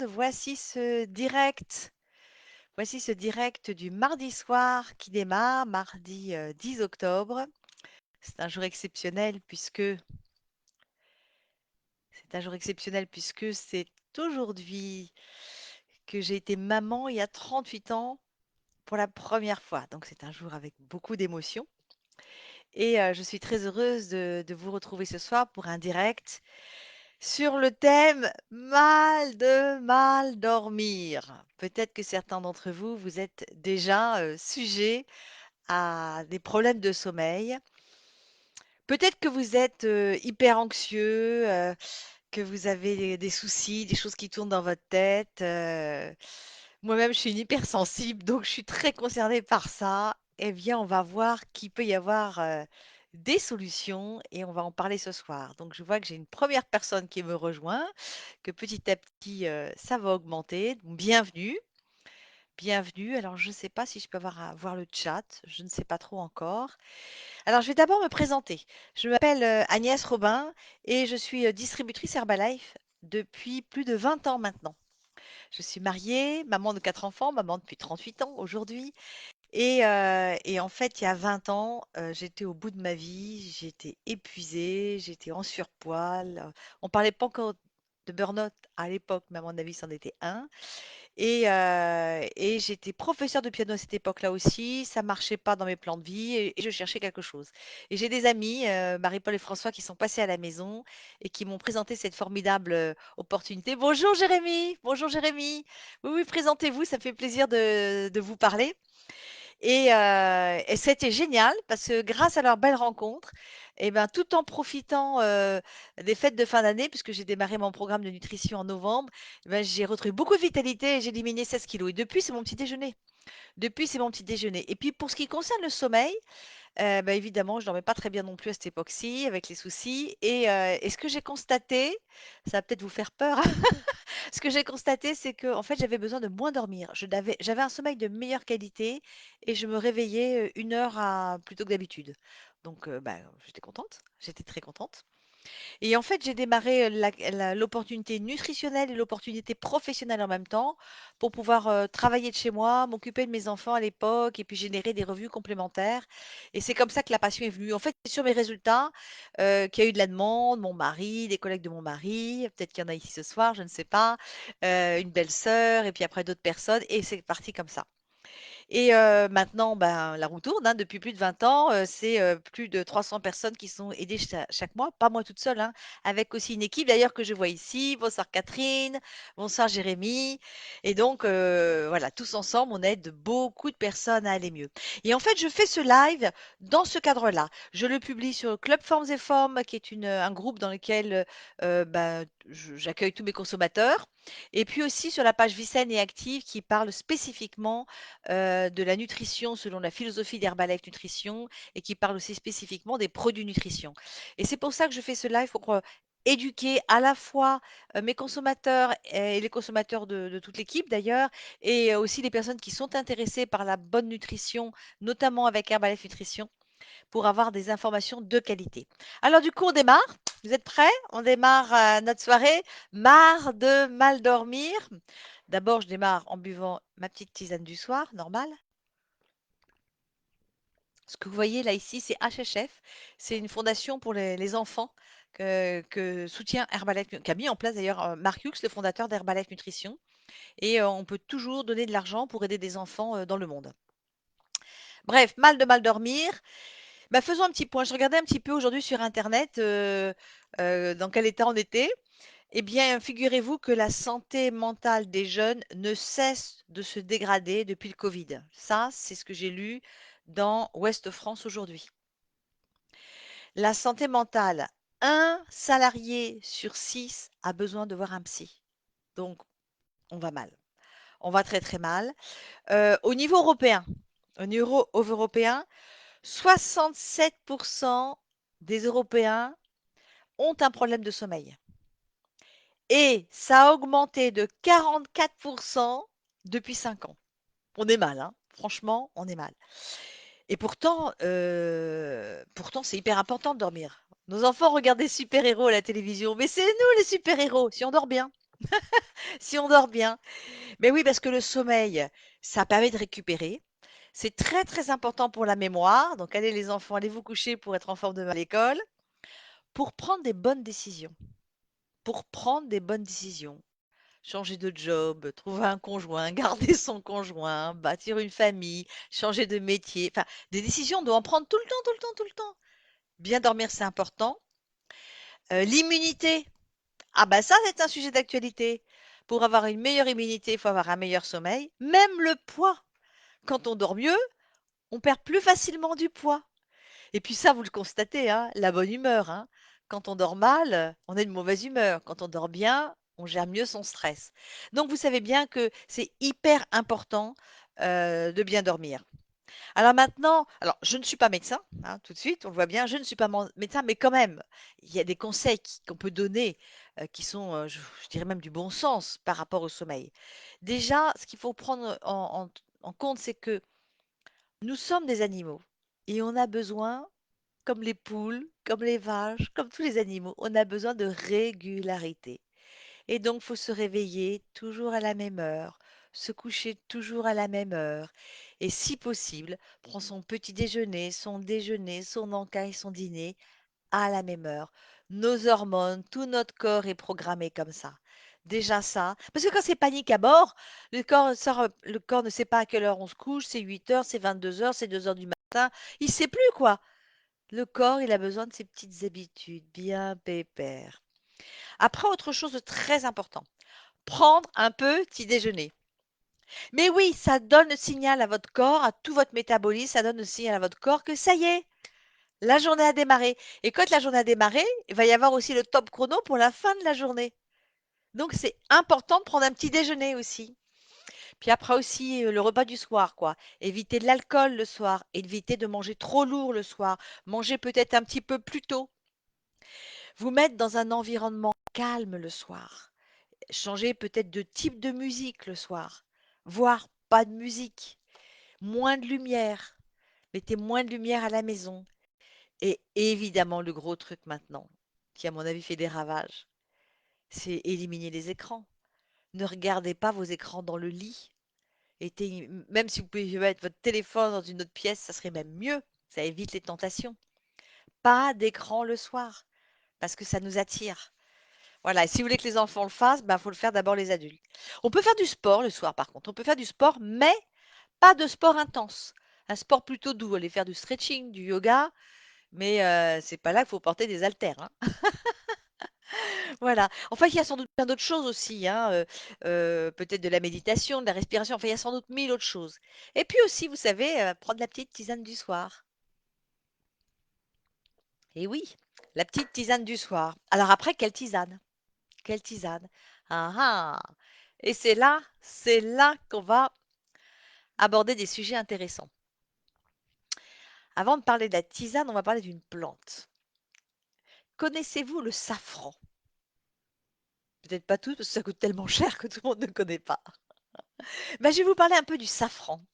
Voici ce direct du mardi soir qui démarre, mardi 10 octobre. C'est un jour exceptionnel puisque c'est aujourd'hui que j'ai été maman il y a 38 ans pour la première fois. Donc c'est un jour avec beaucoup d'émotions. Et je suis très heureuse de vous retrouver ce soir pour un direct sur le thème mal dormir. Peut-être que certains d'entre vous, vous êtes déjà sujets à des problèmes de sommeil. Peut-être que vous êtes hyper anxieux, que vous avez des soucis, des choses qui tournent dans votre tête. Moi-même, je suis une hypersensible, donc je suis très concernée par ça. Eh bien, on va voir qu'il peut y avoir des solutions et on va en parler ce soir. Donc, je vois que j'ai une première personne qui me rejoint, que petit à petit, ça va augmenter. Donc, bienvenue, bienvenue. Alors, je ne sais pas si je peux voir le chat, je ne sais pas trop encore. Alors, je vais d'abord me présenter. Je m'appelle Agnès Robin et je suis distributrice Herbalife depuis plus de 20 ans maintenant. Je suis mariée, maman de 4 enfants, maman depuis 38 ans aujourd'hui. Et en fait, il y a 20 ans, j'étais au bout de ma vie, j'étais épuisée, j'étais en surpoids. On parlait pas encore de burn-out à l'époque, mais à mon avis, c'en était un. Et j'étais professeure de piano à cette époque-là aussi. Ça marchait pas dans mes plans de vie et je cherchais quelque chose. Et j'ai des amis, Marie-Paul et François, qui sont passés à la maison et qui m'ont présenté cette formidable opportunité. Bonjour Jérémy, bonjour Jérémy. Oui, oui, présentez-vous, ça me fait plaisir de vous parler. Et c'était génial parce que grâce à leur belle rencontre, et ben, tout en profitant des fêtes de fin d'année, puisque j'ai démarré mon programme de nutrition en novembre, eh ben, j'ai retrouvé beaucoup de vitalité et j'ai éliminé 16 kilos. Et depuis, c'est mon petit déjeuner. Depuis, c'est mon petit déjeuner. Et puis, pour ce qui concerne le sommeil, bah, évidemment, je dormais pas très bien non plus à cette époque-ci, avec les soucis. Et ce que j'ai constaté, ça va peut-être vous faire peur, ce que j'ai constaté, c'est que en fait, j'avais besoin de moins dormir. J'avais un sommeil de meilleure qualité et je me réveillais 1 heure plutôt que d'habitude. Donc, bah, j'étais contente, j'étais très contente. Et en fait, j'ai démarré l'opportunité nutritionnelle et l'opportunité professionnelle en même temps pour pouvoir travailler de chez moi, m'occuper de mes enfants à l'époque et puis générer des revenus complémentaires. Et c'est comme ça que la passion est venue. En fait, c'est sur mes résultats qu'il y a eu de la demande, mon mari, des collègues de mon mari, peut-être qu'il y en a ici ce soir, je ne sais pas, une belle-sœur et puis après d'autres personnes. Et c'est parti comme ça. Et maintenant, ben, la roue tourne, hein, depuis plus de 20 ans, c'est, plus de 300 personnes qui sont aidées chaque mois, pas moi toute seule, hein, avec aussi une équipe d'ailleurs que je vois ici. Bonsoir Catherine, bonsoir Jérémy et donc voilà, tous ensemble, on aide beaucoup de personnes à aller mieux. Et en fait, je fais ce live dans ce cadre-là. Je le publie sur Club Formes et Formes, qui est un groupe dans lequel, bah, j'accueille tous mes consommateurs et puis aussi sur la page Vie saine et active qui parle spécifiquement de la nutrition selon la philosophie d'Herbalife Nutrition et qui parle aussi spécifiquement des produits nutrition. Et c'est pour ça que je fais ce live pour éduquer à la fois mes consommateurs et les consommateurs de toute l'équipe d'ailleurs, et aussi les personnes qui sont intéressées par la bonne nutrition, notamment avec Herbalife Nutrition, pour avoir des informations de qualité. Alors du coup, on démarre. Vous êtes prêts? On démarre notre soirée. Marre de mal dormir. D'abord, je démarre en buvant ma petite tisane du soir, normal. Ce que vous voyez là ici, c'est HHF. C'est une fondation pour les enfants que soutient Herbalife, qu'a mis en place d'ailleurs Mark Hughes, le fondateur d'Herbalife Nutrition. Et on peut toujours donner de l'argent pour aider des enfants dans le monde. Bref, mal dormir. Bah, faisons un petit point. Je regardais un petit peu aujourd'hui sur Internet dans quel état on était. Eh bien, figurez-vous que la santé mentale des jeunes ne cesse de se dégrader depuis le Covid. Ça, c'est ce que j'ai lu dans Ouest France aujourd'hui. La santé mentale, un salarié sur 6 a besoin de voir un psy. Donc, on va mal. On va très très mal. Au niveau européen, européen, 67% des Européens ont un problème de sommeil. Et ça a augmenté de 44% depuis 5 ans. On est mal, hein. Franchement, on est mal. Et pourtant, c'est hyper important de dormir. Nos enfants regardent des super-héros à la télévision, mais c'est nous les super-héros, si on dort bien. si on dort bien. Mais oui, parce que le sommeil, ça permet de récupérer. C'est très, très important pour la mémoire. Donc, allez les enfants, allez vous coucher pour être en forme demain à l'école. Pour prendre des bonnes décisions. Pour prendre des bonnes décisions. Changer de job, trouver un conjoint, garder son conjoint, bâtir une famille, changer de métier. Enfin, des décisions, on doit en prendre tout le temps, tout le temps, tout le temps. Bien dormir, c'est important. L'immunité. Ah bah ça, c'est un sujet d'actualité. Pour avoir une meilleure immunité, il faut avoir un meilleur sommeil. Même le poids. Quand on dort mieux, on perd plus facilement du poids. Et puis ça, vous le constatez, hein, la bonne humeur, hein. Quand on dort mal, on a une mauvaise humeur. Quand on dort bien, on gère mieux son stress. Donc vous savez bien que c'est hyper important de bien dormir. Alors maintenant, alors je ne suis pas médecin, hein, tout de suite, on le voit bien, je ne suis pas médecin, mais quand même, il y a des conseils qu'on peut donner qui sont, je dirais même du bon sens par rapport au sommeil. Déjà, ce qu'il faut prendre en compte, c'est que nous sommes des animaux et on a besoin, comme les poules, comme les vaches, comme tous les animaux, on a besoin de régularité. Et donc, faut se réveiller toujours à la même heure, se coucher toujours à la même heure. Et si possible, prendre son petit déjeuner, son encas et son dîner à la même heure. Nos hormones, tout notre corps est programmé comme ça. Déjà ça. Parce que quand c'est panique à bord, le corps ne sait pas à quelle heure on se couche, c'est 8 heures, c'est 22 heures, c'est 2 heures du matin. Il sait plus quoi. Le corps, il a besoin de ses petites habitudes bien pépères. Après, autre chose de très important, prendre un petit déjeuner. Mais oui, ça donne le signal à votre corps, à tout votre métabolisme, ça donne le signal à votre corps que ça y est, la journée a démarré. Et quand la journée a démarré, il va y avoir aussi le top chrono pour la fin de la journée. Donc c'est important de prendre un petit déjeuner aussi. Puis après aussi le repas du soir, quoi. Éviter de l'alcool le soir, éviter de manger trop lourd le soir, manger peut-être un petit peu plus tôt. Vous mettre dans un environnement calme le soir. Changer peut-être de type de musique le soir, voire pas de musique, moins de lumière, mettez moins de lumière à la maison. Et évidemment, le gros truc maintenant, qui à mon avis fait des ravages, c'est éliminer les écrans. Ne regardez pas vos écrans dans le lit. Même si vous pouvez mettre votre téléphone dans une autre pièce, ça serait même mieux. Ça évite les tentations. Pas d'écran le soir, parce que ça nous attire. Voilà, et si vous voulez que les enfants le fassent, il faut le faire d'abord les adultes. On peut faire du sport le soir par contre. On peut faire du sport, mais pas de sport intense. Un sport plutôt doux. Aller faire du stretching, du yoga, mais c'est pas là qu'il faut porter des haltères, hein. Voilà. Enfin, il y a sans doute plein d'autres choses aussi, hein, peut-être de la méditation, de la respiration. Enfin, il y a sans doute 1000 autres choses. Et puis aussi, vous savez, prendre la petite tisane du soir. Et oui, la petite tisane du soir. Alors après, quelle tisane? Quelle tisane? Ah ah! Et c'est là qu'on va aborder des sujets intéressants. Avant de parler de la tisane, on va parler d'une plante. Connaissez-vous le safran? Peut-être pas tous, parce que ça coûte tellement cher que tout le monde ne connaît pas. Je vais vous parler un peu du safran.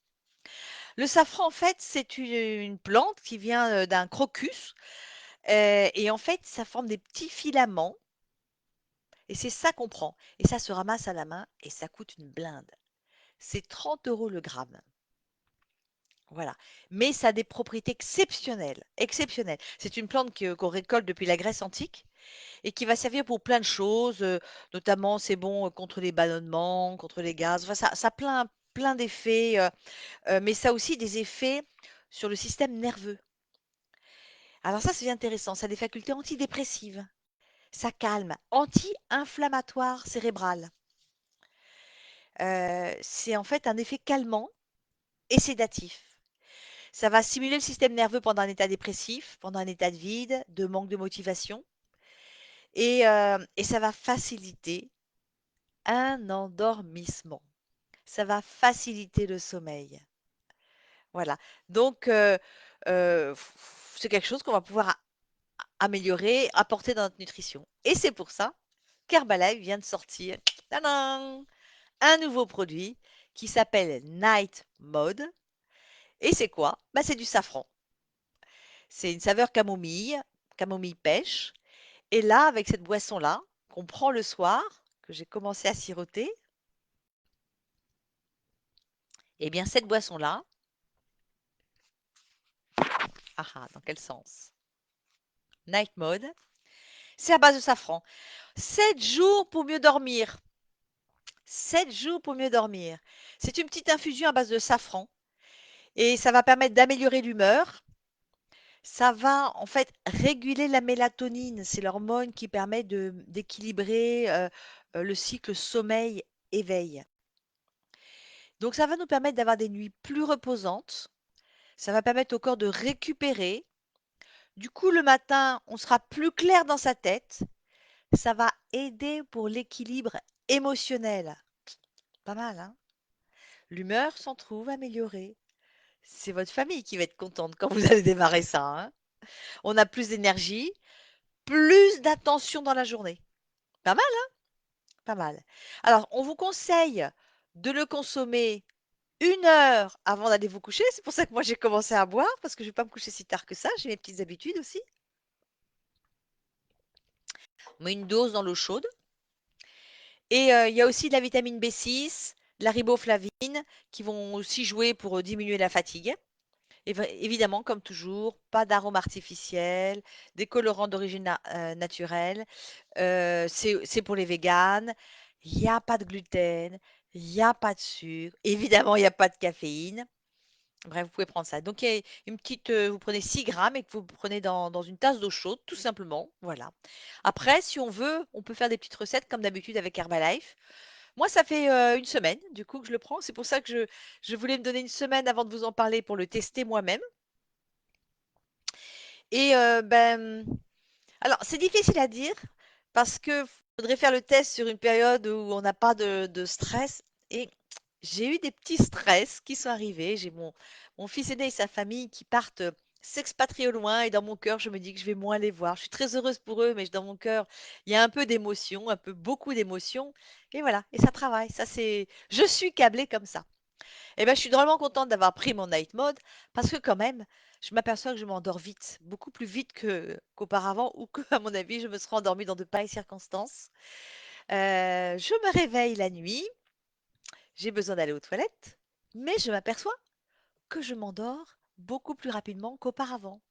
Le safran, en fait, c'est une plante qui vient d'un crocus. Et en fait, ça forme des petits filaments. Et c'est ça qu'on prend. Et ça se ramasse à la main et ça coûte une blinde. C'est 30 € le gramme. Voilà. Mais ça a des propriétés exceptionnelles. Exceptionnelles. C'est une plante qu'on récolte depuis la Grèce antique et qui va servir pour plein de choses. Notamment, c'est bon contre les ballonnements, contre les gaz. Enfin, ça a plein d'effets. Mais ça a aussi des effets sur le système nerveux. Alors ça, c'est intéressant. Ça a des facultés antidépressives. Ça calme. Anti-inflammatoire cérébral. C'est en fait un effet calmant et sédatif. Ça va stimuler le système nerveux pendant un état dépressif, pendant un état de vide, de manque de motivation. Et ça va faciliter un endormissement. Ça va faciliter le sommeil. Voilà. Donc, c'est quelque chose qu'on va pouvoir améliorer, apporter dans notre nutrition. Et c'est pour ça qu'Herbalife vient de sortir tadam, un nouveau produit qui s'appelle Night Mode. Et c'est quoi? C'est du safran. C'est une saveur camomille, camomille pêche. Et là, avec cette boisson-là, qu'on prend le soir, que j'ai commencé à siroter. Eh bien, cette boisson-là, ah ah, dans quel sens? Night Mode, c'est à base de safran. 7 jours pour mieux dormir. 7 jours pour mieux dormir. C'est une petite infusion à base de safran et ça va permettre d'améliorer l'humeur. Ça va en fait réguler la mélatonine. C'est l'hormone qui permet d'équilibrer le cycle sommeil-éveil. Donc ça va nous permettre d'avoir des nuits plus reposantes. Ça va permettre au corps de récupérer. Du coup, le matin, on sera plus clair dans sa tête. Ça va aider pour l'équilibre émotionnel. Pas mal, hein? L'humeur s'en trouve améliorée. C'est votre famille qui va être contente quand vous allez démarrer ça, hein. On a plus d'énergie, plus d'attention dans la journée. Pas mal, pas mal. Alors, on vous conseille de le consommer 1 heure avant d'aller vous coucher. C'est pour ça que moi j'ai commencé à boire, parce que je ne vais pas me coucher si tard que ça. J'ai mes petites habitudes aussi. On met une dose dans l'eau chaude. Et il y a aussi de la vitamine B6, de la riboflavine, qui vont aussi jouer pour diminuer la fatigue. Et évidemment, comme toujours, pas d'arômes artificiels, des colorants d'origine naturelle. C'est pour les véganes. Il y a pas de gluten, il y a pas de sucre. Évidemment, il y a pas de caféine. Bref, vous pouvez prendre ça. Donc, il y a une petite, vous prenez 6 grammes et que vous prenez dans une tasse d'eau chaude, tout simplement. Voilà. Après, si on veut, on peut faire des petites recettes comme d'habitude avec Herbalife. Moi, ça fait 1 semaine, du coup, que je le prends. C'est pour ça que je voulais me donner 1 semaine avant de vous en parler pour le tester moi-même. Et ben, alors, c'est difficile à dire parce que faudrait faire le test sur une période où on n'a pas de stress. Et j'ai eu des petits stress qui sont arrivés. J'ai mon fils aîné et sa famille qui partent s'expatrier au loin. Et dans mon cœur, je me dis que je vais moins les voir. Je suis très heureuse pour eux, mais dans mon cœur, il y a un peu d'émotion, un peu beaucoup d'émotion. Et voilà, et ça travaille. Ça, c'est, je suis câblée comme ça. Eh ben, je suis drôlement contente d'avoir pris mon night mode parce que quand même, je m'aperçois que je m'endors vite, beaucoup plus vite qu'auparavant ou que, à mon avis, je me serais endormie dans de pareilles circonstances. Je me réveille la nuit, j'ai besoin d'aller aux toilettes, mais je m'aperçois que je m'endors beaucoup plus rapidement qu'auparavant.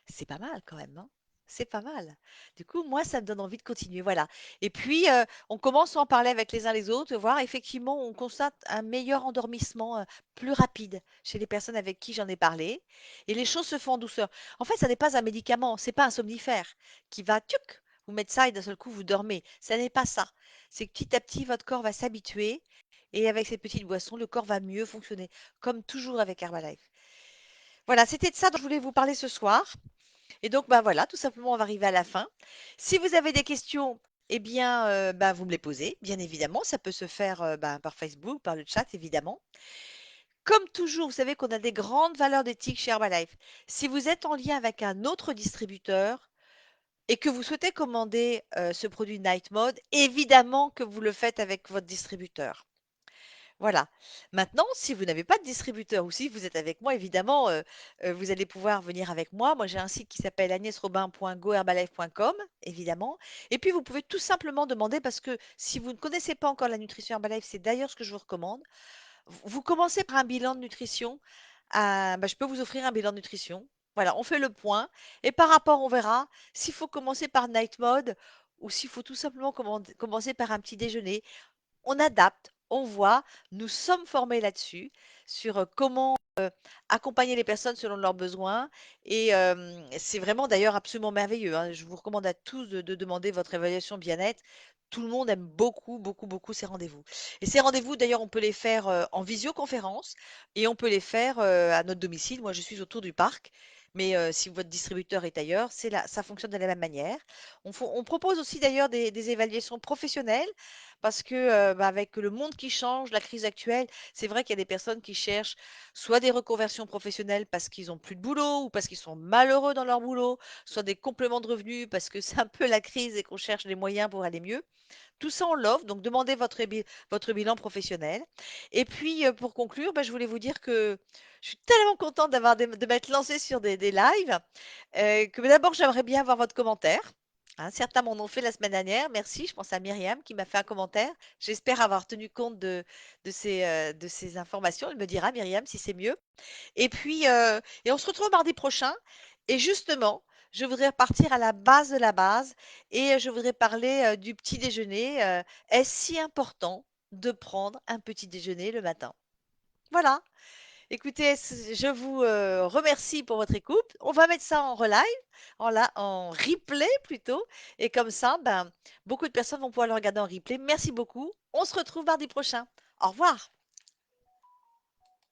C'est pas mal quand même, hein. C'est pas mal. Du coup, moi, ça me donne envie de continuer, voilà. Et puis, on commence à en parler avec les uns les autres, voir effectivement, on constate un meilleur endormissement, plus rapide chez les personnes avec qui j'en ai parlé et les choses se font en douceur. En fait, ça n'est pas un médicament, c'est pas un somnifère qui va tuc, vous mettre ça et d'un seul coup vous dormez. Ça n'est pas ça. C'est que petit à petit, votre corps va s'habituer et avec cette petite boisson, le corps va mieux fonctionner, comme toujours avec Herbalife. Voilà, c'était de ça dont je voulais vous parler ce soir. Et donc, bah voilà, tout simplement, on va arriver à la fin. Si vous avez des questions, eh bien, bah, vous me les posez, bien évidemment. Ça peut se faire bah, par Facebook, par le chat, évidemment. Comme toujours, vous savez qu'on a des grandes valeurs d'éthique chez Herbalife. Si vous êtes en lien avec un autre distributeur et que vous souhaitez commander ce produit Night Mode, évidemment que vous le faites avec votre distributeur. Voilà. Maintenant, si vous n'avez pas de distributeur ou si vous êtes avec moi, évidemment, vous allez pouvoir venir avec moi. Moi, j'ai un site qui s'appelle agnesrobin.goherbalife.com, évidemment. Et puis, vous pouvez tout simplement demander parce que si vous ne connaissez pas encore la nutrition Herbalife, c'est d'ailleurs ce que je vous recommande. Vous commencez par un bilan de nutrition. Bah, je peux vous offrir un bilan de nutrition. Voilà, on fait le point. Et par rapport, on verra s'il faut commencer par Night Mode ou s'il faut tout simplement commencer par un petit déjeuner. On adapte, on voit, nous sommes formés là-dessus, sur comment accompagner les personnes selon leurs besoins. Et c'est vraiment d'ailleurs absolument merveilleux, hein. Je vous recommande à tous de demander votre évaluation bien-être. Tout le monde aime beaucoup, beaucoup, beaucoup ces rendez-vous. Et ces rendez-vous, d'ailleurs, on peut les faire en visioconférence et on peut les faire à notre domicile. Moi, je suis autour du parc. Mais si votre distributeur est ailleurs, c'est là, ça fonctionne de la même manière. On propose aussi d'ailleurs des évaluations professionnelles parce que bah, avec le monde qui change, la crise actuelle, c'est vrai qu'il y a des personnes qui cherchent soit des reconversions professionnelles parce qu'ils ont plus de boulot ou parce qu'ils sont malheureux dans leur boulot, soit des compléments de revenus parce que c'est un peu la crise et qu'on cherche des moyens pour aller mieux. Tout ça, on l'offre, donc demandez votre bilan professionnel. Et puis, pour conclure, bah, je voulais vous dire que je suis tellement contente de m'être lancée sur des lives, que d'abord, j'aimerais bien avoir votre commentaire. Hein, certains m'en ont fait la semaine dernière. Merci, je pense à Myriam qui m'a fait un commentaire. J'espère avoir tenu compte de ces informations. Elle me dira, Myriam, si c'est mieux. Et puis, on se retrouve mardi prochain. Et justement, je voudrais repartir à la base de la base et je voudrais parler du petit déjeuner. Est-ce si important de prendre un petit déjeuner le matin? Voilà. Écoutez, je vous remercie pour votre écoute. On va mettre ça en relive, en replay plutôt. Et comme ça, ben, beaucoup de personnes vont pouvoir le regarder en replay. Merci beaucoup. On se retrouve mardi prochain. Au revoir.